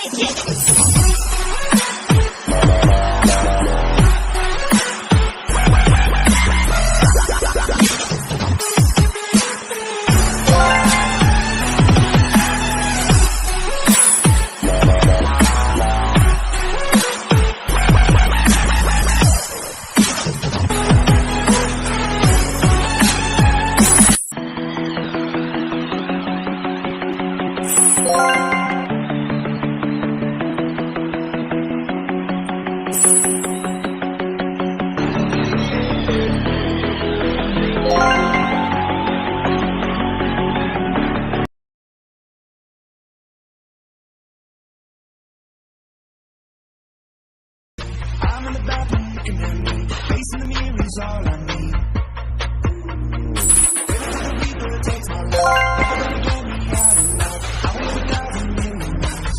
I'm in the bathroom looking at me, facing the mirror is all I need. Waiting for the beat that takes my life, never gonna get me out of life. I want 1,000 million miles.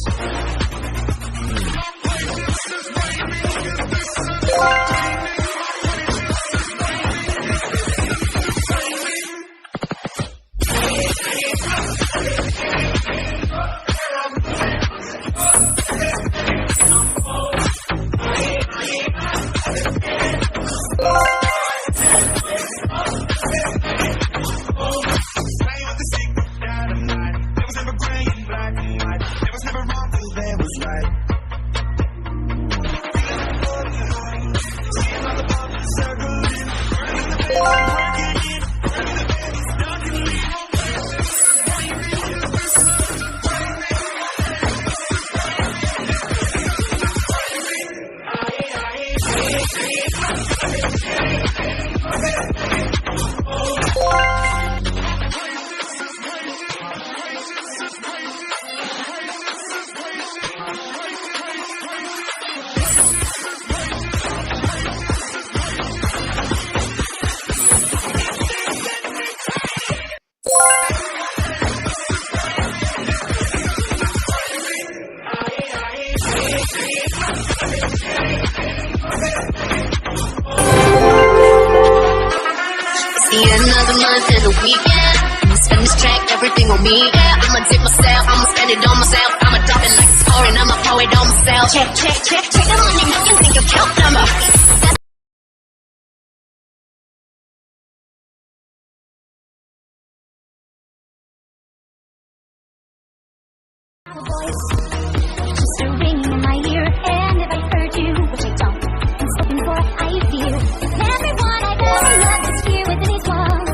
Another month and a weekend. I'ma spend this track, everything on me. Yeah, I'ma dip myself, I'ma spend it on myself. I'ma drop it like it's pouring, I'ma pour it on myself. Check, check, check, check the money making, think your count number. Just a ring in my ear, and if I heard you, which I don't, I'm spoken for, I feel everyone I've ever loved is here within these walls.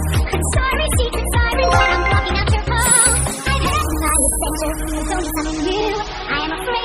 Sorry, secret siren, but I'm blocking out your call. I've had my adventure, it's only something new. I am afraid.